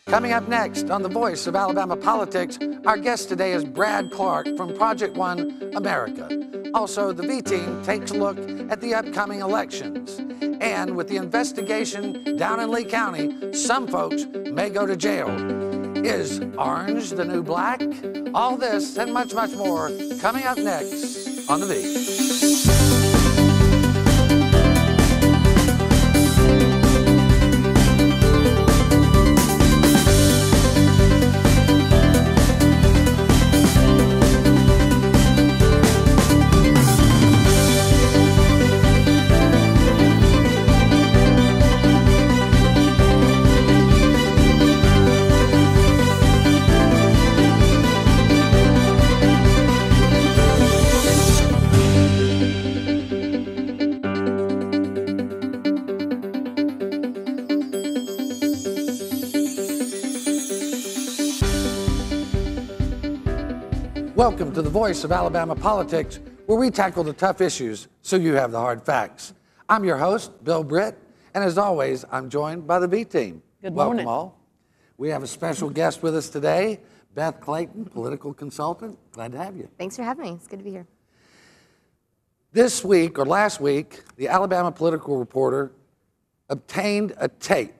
Coming up next on The Voice of Alabama Politics, our guest today is Brad Clark from Project One America. Also, the V-Team takes a look at the upcoming elections. And with the investigation down in Lee County, some folks may go to jail. Is orange the new black? All this and much, much more coming up next on The V. Welcome to The Voice of Alabama Politics, where we tackle the tough issues so you have the hard facts. I'm your host, Bill Britt, and as always, I'm joined by the V-Team. Good morning. Welcome all. We have a special guest with us today, Beth Clayton, political consultant. Glad to have you. Thanks for having me. It's good to be here. This week, or last week, the Alabama Political Reporter obtained a tape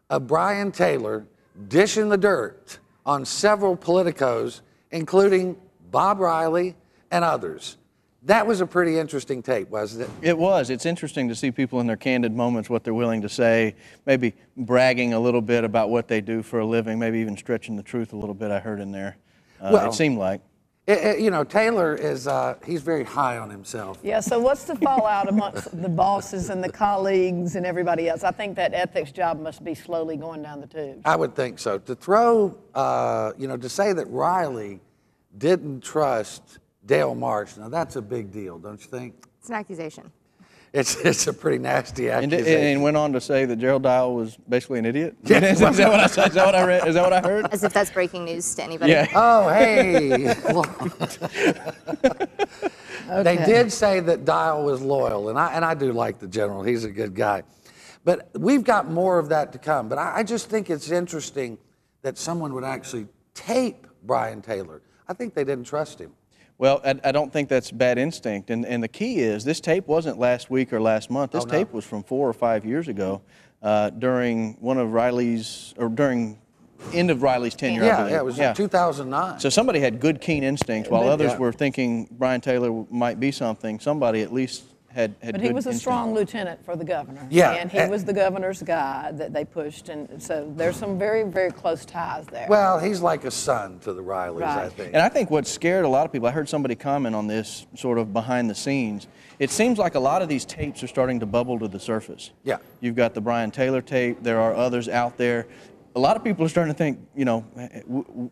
of Bryan Taylor dishing the dirt on several politicos, including Bob Riley and others. That was a pretty interesting tape, wasn't it? It was. It's interesting to see people in their candid moments, what they're willing to say, maybe bragging a little bit about what they do for a living, maybe even stretching the truth a little bit, I heard in there. It seemed like. You know, Taylor is, he's very high on himself. Yeah, so what's the fallout amongst the bosses and the colleagues and everybody else? I think that ethics job must be slowly going down the tubes. I would think so. To throw, to say that Riley didn't trust Dale Marsh, now that's a big deal, don't you think? It's an accusation. It's a pretty nasty accusation. And went on to say that Gerald Dial was basically an idiot? Yeah. Is that what I said? Is that what I read? Is that what I heard? As if that's breaking news to anybody. Yeah. Oh, hey. Okay. They did say that Dial was loyal, and I do like the general. He's a good guy. But we've got more of that to come. But I just think it's interesting that someone would actually tape Bryan Taylor. I think they didn't trust him. Well, I don't think that's bad instinct. And the key is this tape wasn't last week or last month. This tape was from 4 or 5 years ago during during end of Riley's tenure. I believe. Yeah, it was in 2009. So somebody had good, keen instincts while others were thinking Bryan Taylor might be something. Somebody at least had But good he was a instincts. strong lieutenant for the governor. Yeah. And he was the governor's guy that they pushed. And so there's some very, very close ties there. Well, he's like a son to the Rileys, Right. I think. And I think what scared a lot of people, I heard somebody comment on this sort of behind the scenes, it seems like a lot of these tapes are starting to bubble to the surface. Yeah. You've got the Bryan Taylor tape, there are others out there. A lot of people are starting to think, you know,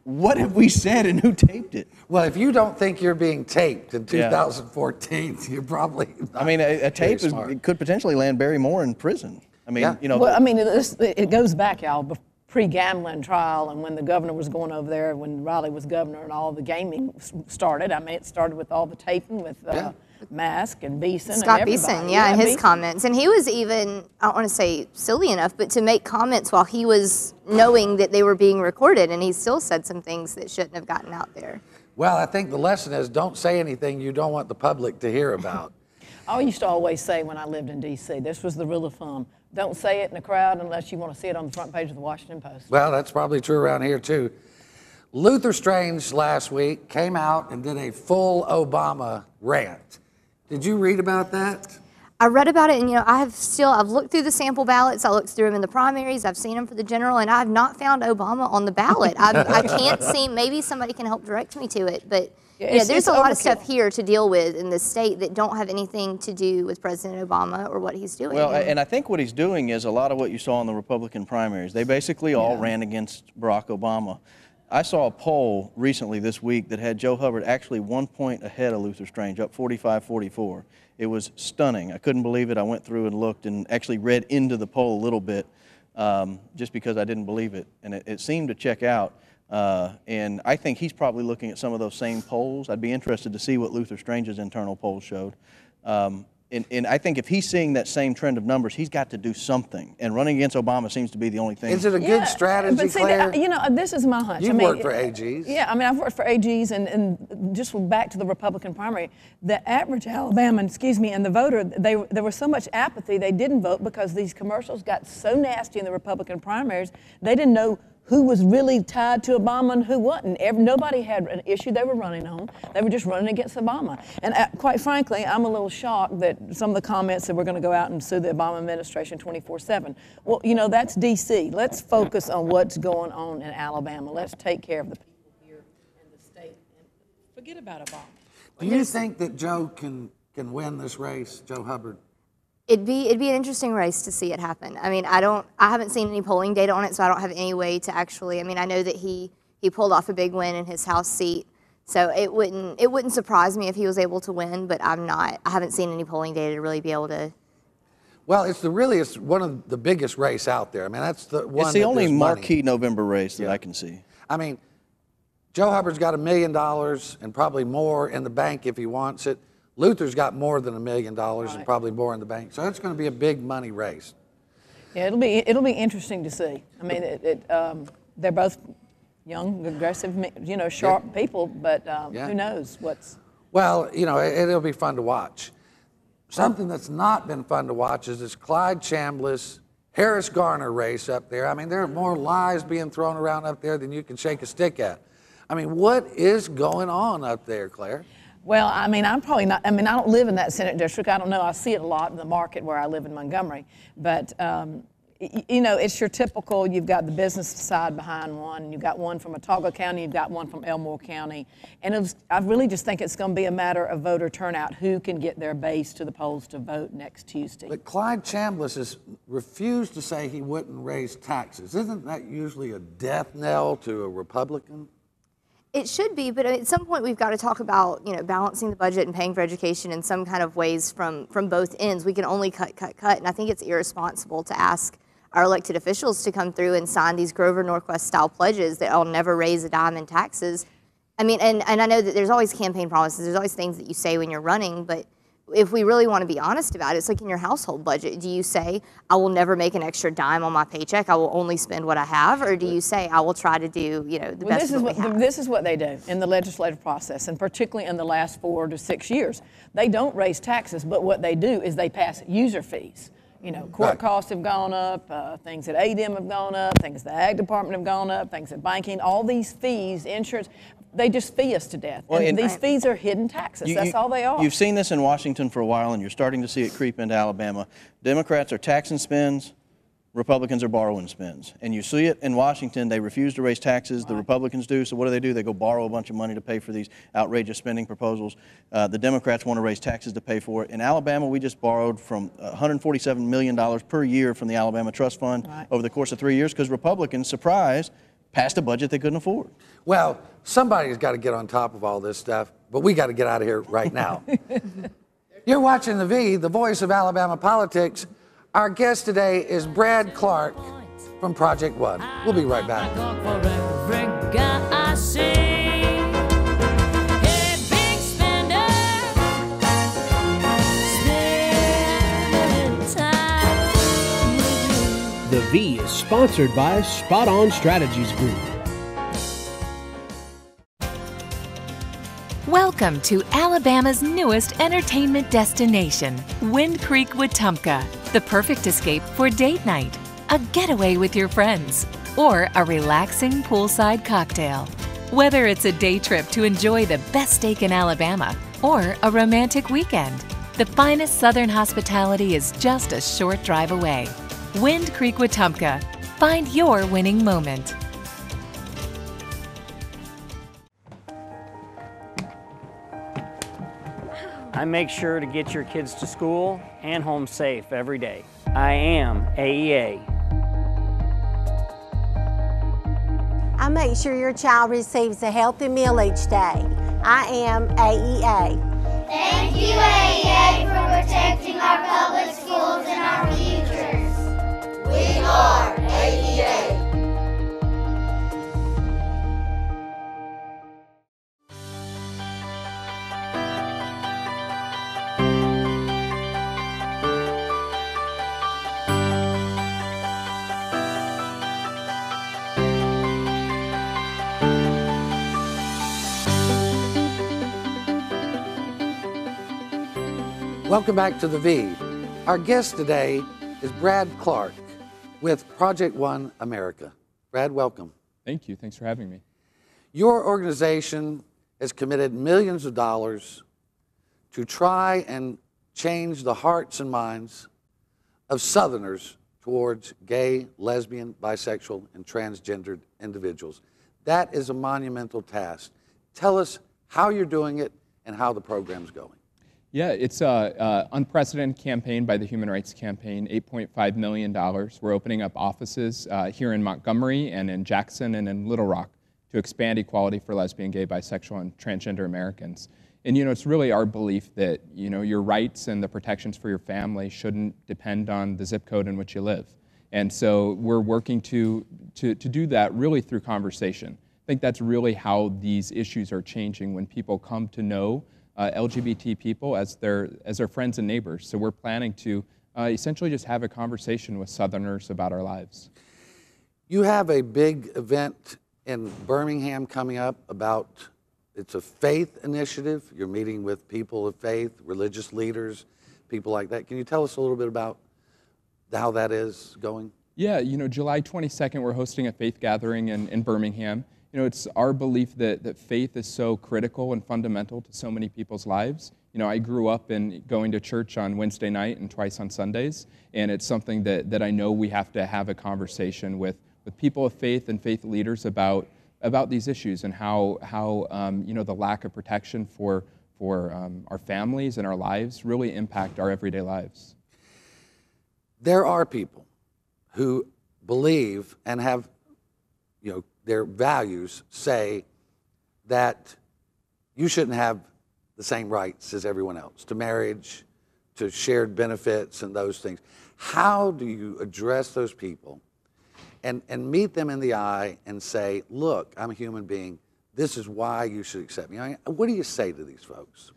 what have we said and who taped it? Well, if you don't think you're being taped in 2014, you're probably not. I mean, a tape it could potentially land Barry Moore in prison. I mean, you know. Well, I mean, it goes back, y'all, pre-gambling trial and when the governor was going over there, when Riley was governor and all the gaming started. I mean, it started with all the taping with Mask and Beeson Scott and everybody. Beeson, and his comments. And he was even, I don't want to say silly enough, but to make comments while he was knowing that they were being recorded, and he still said some things that shouldn't have gotten out there. Well, I think the lesson is don't say anything you don't want the public to hear about. I used to always say when I lived in D.C., this was the rule of thumb. Don't say it in a crowd unless you want to see it on the front page of the Washington Post. Well, that's probably true around here, too. Luther Strange last week came out and did a full Obama rant. Did you read about that? I read about it, and I've looked through the sample ballots. I looked through them in the primaries. I've seen them for the general, and I have not found Obama on the ballot. I can't see. Maybe somebody can help direct me to it, but there's a lot of stuff here to deal with in the state that don't have anything to do with President Obama or what he's doing. Well, and I think what he's doing is a lot of what you saw in the Republican primaries. They basically all ran against Barack Obama. I saw a poll recently this week that had Joe Hubbard actually 1 point ahead of Luther Strange, up 45-44. It was stunning. I couldn't believe it. I went through and looked and actually read into the poll a little bit just because I didn't believe it. And it seemed to check out. And I think he's probably looking at some of those same polls. I'd be interested to see what Luther Strange's internal polls showed. And And I think if he's seeing that same trend of numbers, he's got to do something. And running against Obama seems to be the only thing. Is it a good strategy, but see, Claire? you know, this is my hunch. You've worked for AGs. Yeah, I mean, I've worked for AGs, and just back to the Republican primary, the average Alabama, and the voter, there was so much apathy, they didn't vote because these commercials got so nasty in the Republican primaries, they didn't know who was really tied to Obama and who wasn't. Nobody had an issue they were running on. They were just running against Obama. And quite frankly, I'm a little shocked that some of the comments that we're going to go out and sue the Obama administration 24/7. Well, you know, that's D.C. Let's focus on what's going on in Alabama. Let's take care of the people here in the state and forget about Obama. Do you think that Joe can win this race, Joe Hubbard? It'd be an interesting race to see it happen. I mean, I haven't seen any polling data on it, so I don't have any way to actually. I mean, I know that he pulled off a big win in his House seat, so it wouldn't surprise me if he was able to win. But I haven't seen any polling data to really be able to. Well, it's one of the biggest race out there. I mean, that's the one. It's the only marquee money. November race that I can see. I mean, Joe Hubbard's got $1 million and probably more in the bank if he wants it. Luther's got more than $1 million and probably more in the bank. So it's going to be a big money race. Yeah, it'll be interesting to see. I mean, they're both young, aggressive, you know, sharp people, but who knows what's. Well, you know, it'll be fun to watch. Something that's not been fun to watch is this Clyde Chambliss, Harris Garner race up there. I mean, there are more lies being thrown around up there than you can shake a stick at. I mean, what is going on up there, Claire? Well, I mean, I'm probably not, I mean, I don't live in that Senate district. I don't know. I see it a lot in the market where I live in Montgomery. But, you know, it's your typical, you've got the business side behind one, you've got one from Otago County, you've got one from Elmore County. And I really just think it's going to be a matter of voter turnout, who can get their base to the polls to vote next Tuesday. But Clyde Chambliss has refused to say he wouldn't raise taxes. Isn't that usually a death knell to a Republican? It should be, but at some point we've got to talk about, you know, balancing the budget and paying for education in some kind of ways from both ends. We can only cut, and I think it's irresponsible to ask our elected officials to come through and sign these Grover Norquist style pledges that will never raise a dime in taxes. I mean, and I know that there's always campaign promises, there's always things that you say when you're running, but if we really want to be honest about it, it's like in your household budget. Do you say, I will never make an extra dime on my paycheck, I will only spend what I have? Or do you say, I will try to do, you know, the best of what we have? This is what they do in the legislative process, and particularly in the last 4 to 6 years. They don't raise taxes, but what they do is they pass user fees. You know, court costs have gone up, things at ADM have gone up, things at the Ag Department have gone up, things at banking, all these fees, insurance, they just fee us to death. Well, and these fees are hidden taxes. That's all they are. You've seen this in Washington for a while, and you're starting to see it creep into Alabama. Democrats are taxing spends, Republicans are borrowing spends. And you see it in Washington. They refuse to raise taxes. The Republicans do. So what do? They go borrow a bunch of money to pay for these outrageous spending proposals. The Democrats want to raise taxes to pay for it. In Alabama, we just borrowed from $147 million per year from the Alabama Trust Fund over the course of 3 years because Republicans, surprise, passed a budget they couldn't afford. Well, somebody's got to get on top of all this stuff, but we got to get out of here right now. You're watching The V, the voice of Alabama politics. Our guest today is Brad Clark from Project One. We'll be right back. The V is sponsored by Spot On Strategies Group. Welcome to Alabama's newest entertainment destination, Wind Creek, Wetumpka. The perfect escape for date night, a getaway with your friends, or a relaxing poolside cocktail. Whether it's a day trip to enjoy the best steak in Alabama or a romantic weekend, the finest Southern hospitality is just a short drive away. Wind Creek, Wetumpka. Find your winning moment. I make sure to get your kids to school and home safe every day. I am AEA. I make sure your child receives a healthy meal each day. I am AEA. Thank you, AEA, for protecting our public schools and our futures. We are AEA. Welcome back to The V. Our guest today is Brad Clark with Project One America. Brad, welcome. Thank you. Thanks for having me. Your organization has committed millions of dollars to try and change the hearts and minds of Southerners towards gay, lesbian, bisexual, and transgendered individuals. That is a monumental task. Tell us how you're doing it and how the program's going. Yeah, it's an unprecedented campaign by the Human Rights Campaign, $8.5 million. We're opening up offices here in Montgomery and in Jackson and in Little Rock to expand equality for lesbian, gay, bisexual, and transgender Americans. And it's really our belief that your rights and the protections for your family shouldn't depend on the zip code in which you live. And so we're working to do that really through conversation. I think that's really how these issues are changing, when people come to know LGBT people as their friends and neighbors. So we're planning to essentially just have a conversation with Southerners about our lives. You have a big event in Birmingham coming up it's a faith initiative. You're meeting with people of faith, religious leaders, people like that. Can you tell us a little bit about how that is going? Yeah, July 22nd, we're hosting a faith gathering in Birmingham. It's our belief that faith is so critical and fundamental to so many people's lives. I grew up in going to church on Wednesday night and twice on Sundays, and it's something that I know we have to have a conversation with people of faith and faith leaders about these issues, and how the lack of protection for our families and our lives really impact our everyday lives. There are people who believe and have, their values say that you shouldn't have the same rights as everyone else to marriage, to shared benefits and those things. How do you address those people and meet them in the eye and say, look, I'm a human being, this is why you should accept me? What do you say to these folks?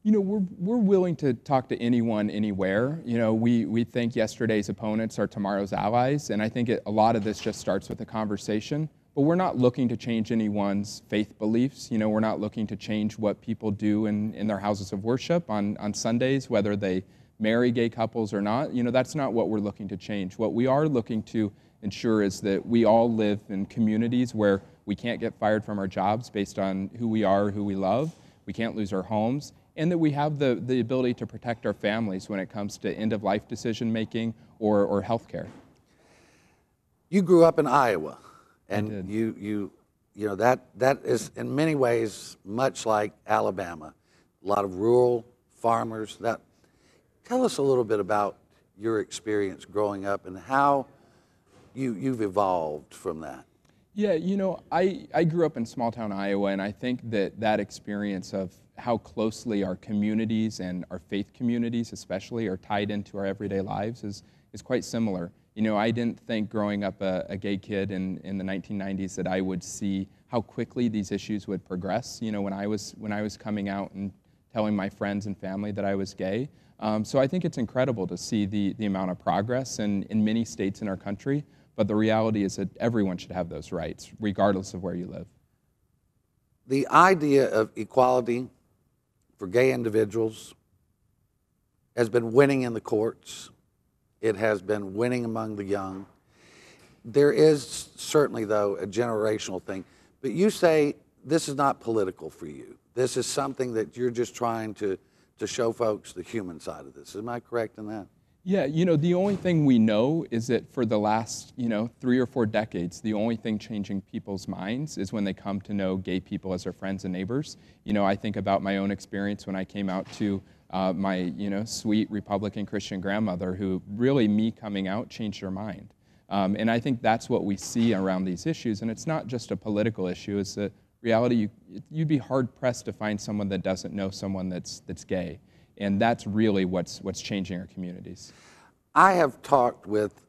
We're willing to talk to anyone, anywhere. We think yesterday's opponents are tomorrow's allies, and I think a lot of this just starts with a conversation. But we're not looking to change anyone's faith beliefs. We're not looking to change what people do in their houses of worship on Sundays, whether they marry gay couples or not. That's not what we're looking to change. What we are looking to ensure is that we all live in communities where we can't get fired from our jobs based on who we are, who we love. We can't lose our homes, and that we have the ability to protect our families when it comes to end-of-life decision-making or health care. You grew up in Iowa. And that is in many ways much like Alabama. A lot of rural farmers. Tell us a little bit about your experience growing up and how you've evolved from that. Yeah, I grew up in small-town Iowa, and I think that experience of how closely our communities and our faith communities especially are tied into our everyday lives is quite similar. I didn't think growing up a gay kid in the 1990s that I would see how quickly these issues would progress. When I was coming out and telling my friends and family that I was gay. So I think it's incredible to see the amount of progress in many states in our country. But the reality is that everyone should have those rights, regardless of where you live. The idea of equality for gay individuals has been winning in the courts. It has been winning among the young. There is certainly, though, a generational thing. But you say this is not political for you. This is something that you're just trying to show folks the human side of this. Am I correct in that? Yeah, the only thing we know is that for the last, 3 or 4 decades, the only thing changing people's minds is when they come to know gay people as their friends and neighbors. I think about my own experience when I came out to my, sweet Republican Christian grandmother, who really, me coming out, changed her mind. And I think that's what we see around these issues. And it's not just a political issue. It's a reality. You'd be hard-pressed to find someone that doesn't know someone that's gay. And that's really what's changing our communities. I have talked with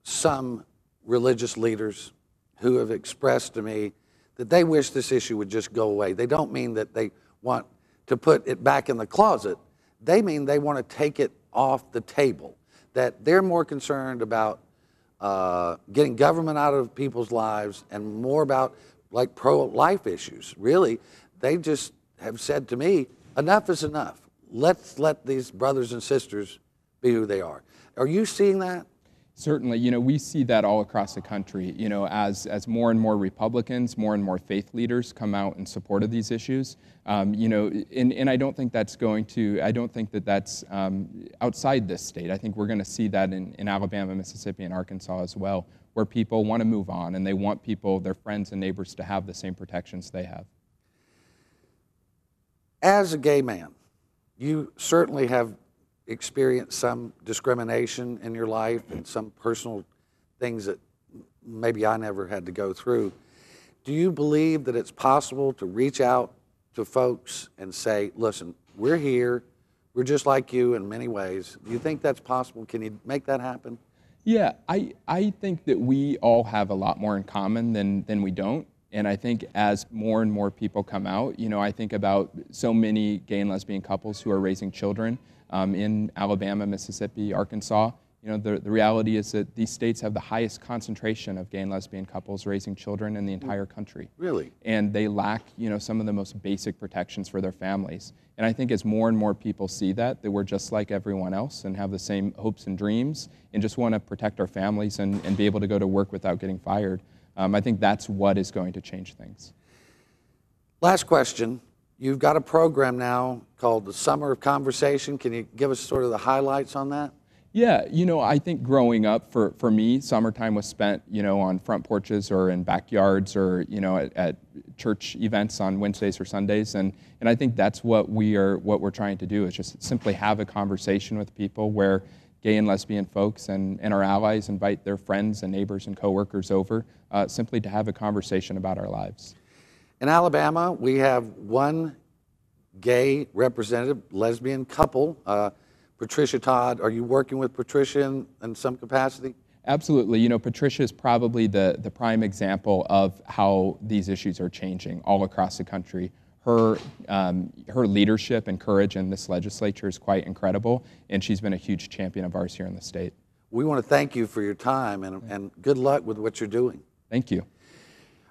some religious leaders who have expressed to me that they wish this issue would just go away. They don't mean that they want to put it back in the closet. They mean they want to take it off the table, that they're more concerned about getting government out of people's lives and more about like pro-life issues. Really, they just have said to me, enough is enough. let's let these brothers and sisters be who they are. Are you seeing that? Certainly, you know, we see that all across the country, you know, as more and more Republicans, more and more faith leaders come out in support of these issues. You know, and I don't think that's outside this state. I think we're going to see that in Alabama, Mississippi, and Arkansas as well, where people want to move on and they want their friends and neighbors to have the same protections they have. As a gay man, you certainly have experienced some discrimination in your life and some personal things that maybe I never had to go through. Do you believe that it's possible to reach out to folks and say, listen, we're here, we're just like you in many ways? Do you think that's possible? Can you make that happen? Yeah, I think that we all have a lot more in common than we don't. And I think as more and more people come out, you know, I think about so many gay and lesbian couples who are raising children in Alabama, Mississippi, Arkansas. You know, the reality is that these states have the highest concentration of gay and lesbian couples raising children in the entire country. Really? And they lack, you know, some of the most basic protections for their families. And I think as more and more people see that we're just like everyone else and have the same hopes and dreams and just want to protect our families and be able to go to work without getting fired, I think that's what is going to change things. Last question. You've got a program now called the Summer of Conversation. Can you give us sort of the highlights on that? Yeah, you know, I think growing up, for me, summertime was spent, you know, on front porches or in backyards or, you know, at church events on Wednesdays or Sundays. And I think that's what we're trying to do, is just simply have a conversation with people where gay and lesbian folks and our allies invite their friends and neighbors and coworkers over simply to have a conversation about our lives. In Alabama, we have one gay representative, lesbian couple, Patricia Todd. Are you working with Patricia in some capacity? Absolutely. You know, Patricia is probably the prime example of how these issues are changing all across the country. Her leadership and courage in this legislature is quite incredible, and she's been a huge champion of ours here in the state. We want to thank you for your time and good luck with what you're doing. Thank you.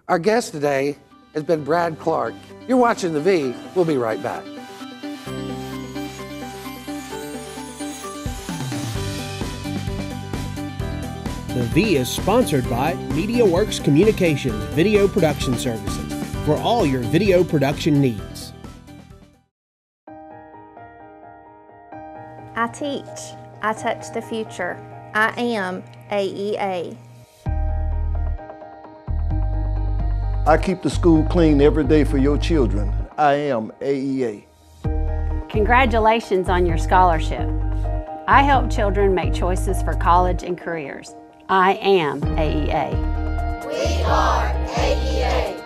Our guest today has been Brad Clark. You're watching The V. We'll be right back. The V is sponsored by MediaWorks Communications Video Production Services for all your video production needs. I teach. I touch the future. I am AEA. I keep the school clean every day for your children. I am AEA. Congratulations on your scholarship. I help children make choices for college and careers. I am AEA. We are AEA.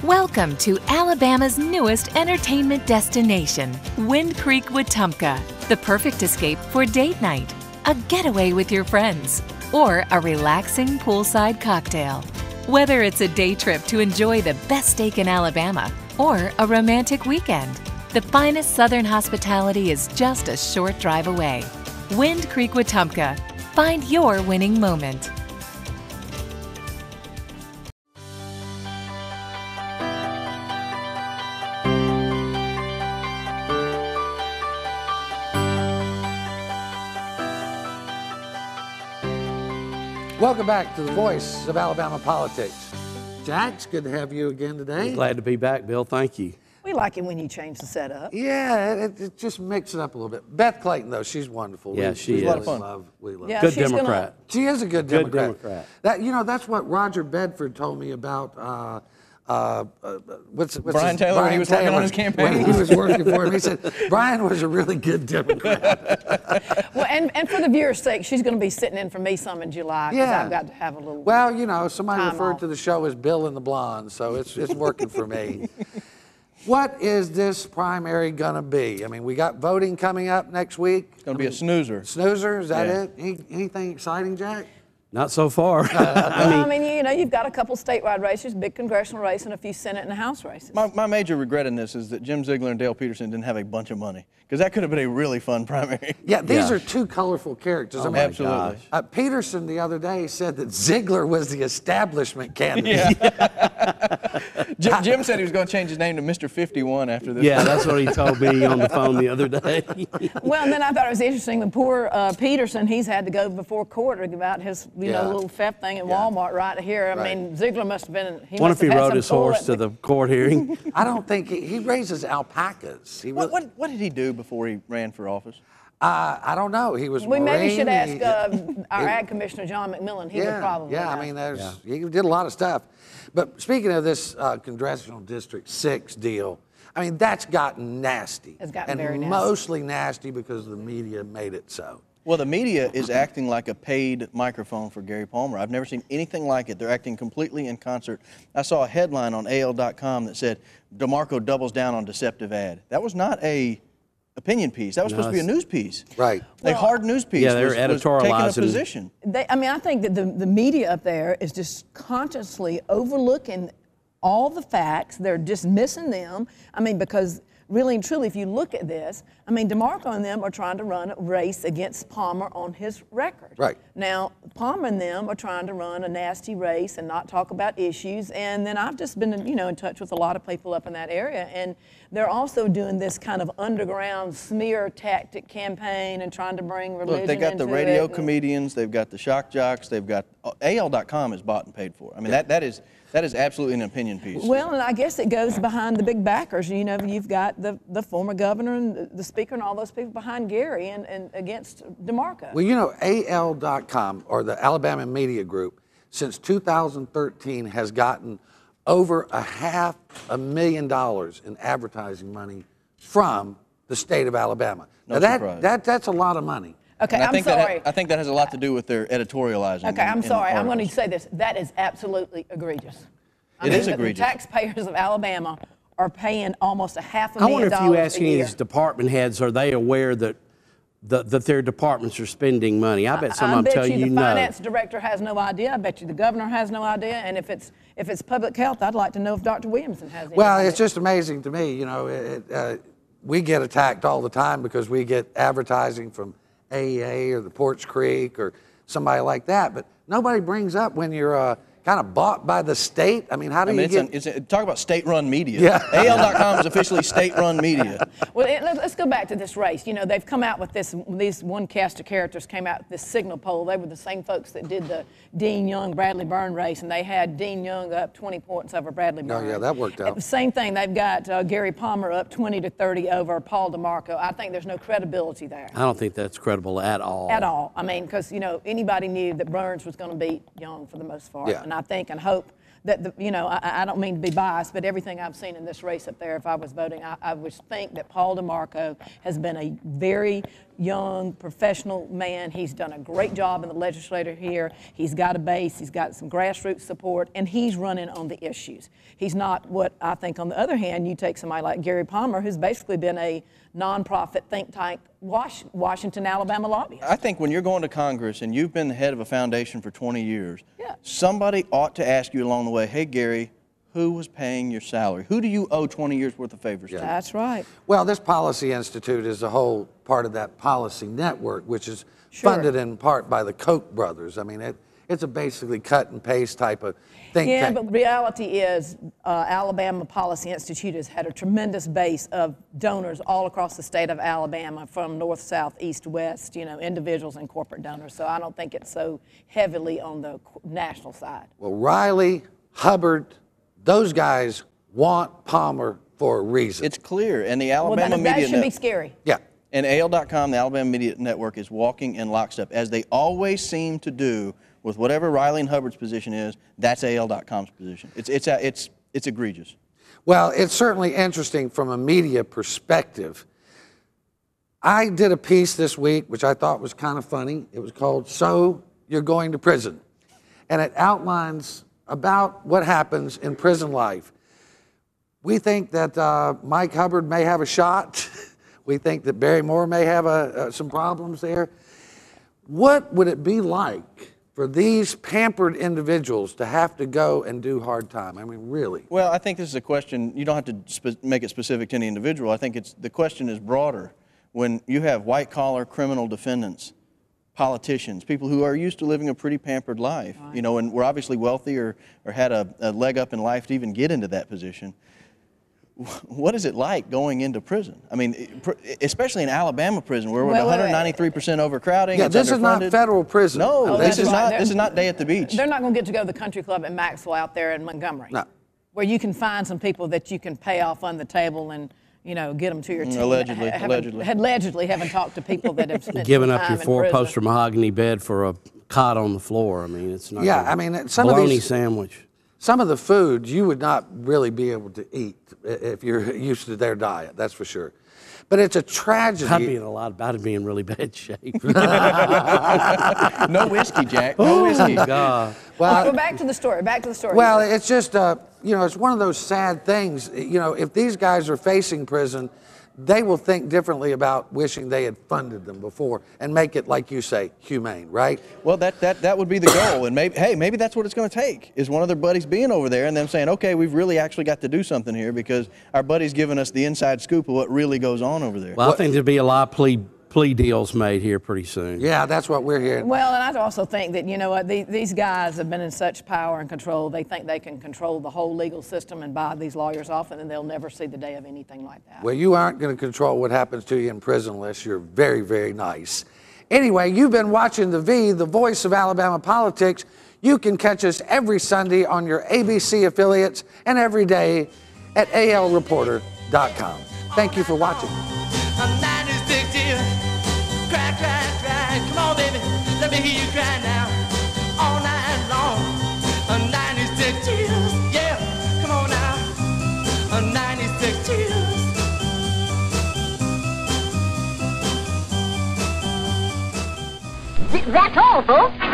Welcome to Alabama's newest entertainment destination, Wind Creek, Wetumpka, the perfect escape for date night, a getaway with your friends, or a relaxing poolside cocktail. Whether it's a day trip to enjoy the best steak in Alabama or a romantic weekend, the finest Southern hospitality is just a short drive away. Wind Creek, Wetumpka. Find your winning moment. Welcome back to the Voice of Alabama Politics. Jack, it's good to have you again today. I'm glad to be back, Bill. Thank you. We like it when you change the setup. Yeah, it just mixes it up a little bit. Beth Clayton, though, she's wonderful. Yeah, she is. We love Yeah, good Democrat. She is a good Democrat. That, you know, that's what Roger Bedford told me about. What's Bryan Taylor, when he was working on his campaign. When he was working for him, he said Bryan was a really good Democrat. Well, and for the viewers' sake, she's going to be sitting in for me some in July because I've got to have a little. Well, you know, somebody referred off to the show as Bill and the Blonde, so it's working for me. What is this primary going to be? I mean, we got voting coming up next week. It's going to be a snoozer. Snoozer, is that it? Anything exciting, Jack? Not so far. I mean, you know, you've got a couple statewide races, big congressional race, and a few Senate and House races. My major regret in this is that Jim Ziegler and Dale Peterson didn't have a bunch of money, because that could have been a really fun primary. Yeah, these are two colorful characters. Oh, absolutely. Peterson the other day said that Ziegler was the establishment candidate. Yeah. Jim said he was going to change his name to Mr. 51 after this. Yeah, that's what he told me on the phone the other day. Well, and then I thought it was interesting, the poor Peterson, he's had to go before court about his, you know, little theft thing at Walmart right here. I mean, Ziegler must have been, What if he rode his horse to the court hearing? I don't think he raises alpacas. What did he do before he ran for office? I don't know. He was We maybe should Marine. ask our Ag Commissioner, John McMillan. He would probably know. I mean, he did a lot of stuff. But speaking of this Congressional District 6 deal, I mean, that's gotten nasty. It's gotten very nasty. Mostly nasty because the media made it so. Well, the media is acting like a paid microphone for Gary Palmer. I've never seen anything like it. They're acting completely in concert. I saw a headline on AL.com that said, DeMarco doubles down on deceptive ad. That was not a opinion piece. That was supposed to be a news piece. Right. A hard news piece. Yeah, they're was editorializing. taking a position. I mean, I think that the media up there is just consciously overlooking all the facts. They're dismissing them. I mean, because really and truly, if you look at this, I mean, DeMarco and them are trying to run a race against Palmer on his record. Right. Now, Palmer and them are trying to run a nasty race and not talk about issues. And then I've just been, you know, in touch with a lot of people up in that area, and they're also doing this kind of underground smear tactic campaign and trying to bring religion Look, they got the into radio it. comedians, they've got the shock jocks, they've got AL.com is bought and paid for. I mean, that is absolutely an opinion piece. Well, and I guess it goes behind the big backers. You know, you've got the former governor and the speaker and all those people behind Gary and against DeMarco. Well, you know, AL.com, or the Alabama Media Group, since 2013 has gotten over $500,000 in advertising money from the state of Alabama. No now surprise. that's a lot of money. Okay, I'm sorry. I think that has a lot to do with their editorializing. Okay, I'm sorry. I'm going to say this. That is absolutely egregious. It is egregious. The taxpayers of Alabama are paying almost $500,000 I wonder if you ask a any year. of these department heads, are they aware that their departments are spending money? I bet some of them tell you the no. finance director has no idea. I bet you the governor has no idea. And if it's public health, I'd like to know if Dr. Williamson has any Well, idea. it's just amazing to me. You know, we get attacked all the time because we get advertising from AEA or the Porch Creek or somebody like that, but nobody brings up when you're kind of bought by the state. I mean, how do you get... talk about state-run media. Yeah. AL.com is officially state-run media. Well, let's go back to this race. You know, they've come out with these one cast of characters came out with this signal poll. They were the same folks that did the Dean Young-Bradley Byrne race, and they had Dean Young up 20 points over Bradley Byrne. Oh, yeah, that worked out. The same thing. They've got Gary Palmer up 20 to 30 over Paul DeMarco. I think there's no credibility there. I don't think that's credible at all. At all. I mean, because, you know, anybody knew that Burns was going to beat Young for the most part. Yeah. And I think and hope that, you know, I don't mean to be biased, but everything I've seen in this race up there, if I was voting, I would think that Paul DeMarco has been a very young, professional man. He's done a great job in the legislature here. He's got a base. He's got some grassroots support, and he's running on the issues. He's not what I think, on the other hand, you take somebody like Gary Palmer, who's basically been a nonprofit think tank Washington, Alabama lobbyist. I think when you're going to Congress and you've been the head of a foundation for 20 years, somebody ought to ask you along the way, hey, Gary, who was paying your salary? Who do you owe 20 years worth of favors to? That's right. Well, this Policy Institute is a whole part of that policy network, which is funded in part by the Koch brothers. I mean, it's a basically cut and paste type of think Yeah, tank. but the reality is Alabama Policy Institute has had a tremendous base of donors all across the state of Alabama, from north, south, east, west, you know, individuals and corporate donors. So I don't think it's so heavily on the national side. Well, Riley, Hubbard, those guys want Palmer for a reason. It's clear, and the Alabama that Media should be scary. Yeah. And AL.com, the Alabama Media Network, is walking in lockstep, as they always seem to do with whatever Riley and Hubbard's position is. That's AL.com's position. It's egregious. Well, it's certainly interesting from a media perspective. I did a piece this week, which I thought was kind of funny. It was called "So You're Going to Prison." And it outlines about what happens in prison life. We think that Mike Hubbard may have a shot. We think that Barry Moore may have some problems there. What would it be like for these pampered individuals to have to go and do hard time? I mean, really? Well, I think this is a question, you don't have to make it specific to any individual. I think the question is broader. When you have white-collar criminal defendants, politicians, people who are used to living a pretty pampered life, you know, and were obviously wealthy or had a leg up in life to even get into that position. What is it like going into prison? I mean, especially in Alabama prison, where we're 193% overcrowding. Yeah, this is not federal prison. No, this is not day at the beach. They're not going to get to go to the country club at Maxwell out there in Montgomery. No. Where you can find some people that you can pay off on the table and, you know, get them to your team. Allegedly. Allegedly, haven't talked to people that have spent giving some up time your in four-poster mahogany bed for a cot on the floor. I mean, it's not. Yeah, I mean, some of bologna these sandwich. Some of the food you would not really be able to eat if you're used to their diet, that's for sure. But it's a tragedy. I'd be in a lot about it being in really bad shape. No whiskey, Jack. No whiskey. God. Well, go back to the story. Back to the story. Well, it's just, you know, it's one of those sad things. You know, if these guys are facing prison, they will think differently about wishing they had funded them before and make it, like you say, humane, right? Well, that would be the goal. And maybe that's what it's going to take, is one of their buddies being over there and them saying, okay, we've really actually got to do something here because our buddy's giving us the inside scoop of what really goes on over there. Well, I think there'll be a lot of plea deals made here pretty soon. Yeah, that's what we're hearing. Well, and I also think that, you know what, these guys have been in such power and control, they think they can control the whole legal system and buy these lawyers off, and then they'll never see the day of anything like that. Well, you aren't going to control what happens to you in prison unless you're very, very nice. Anyway, you've been watching The V, the voice of Alabama politics. You can catch us every Sunday on your ABC affiliates and every day at alreporter.com. Thank you for watching. Cry, cry, cry, come on baby, let me hear you cry now, all night long, 96 tears, yeah, come on now, 96 tears. That's all, folks.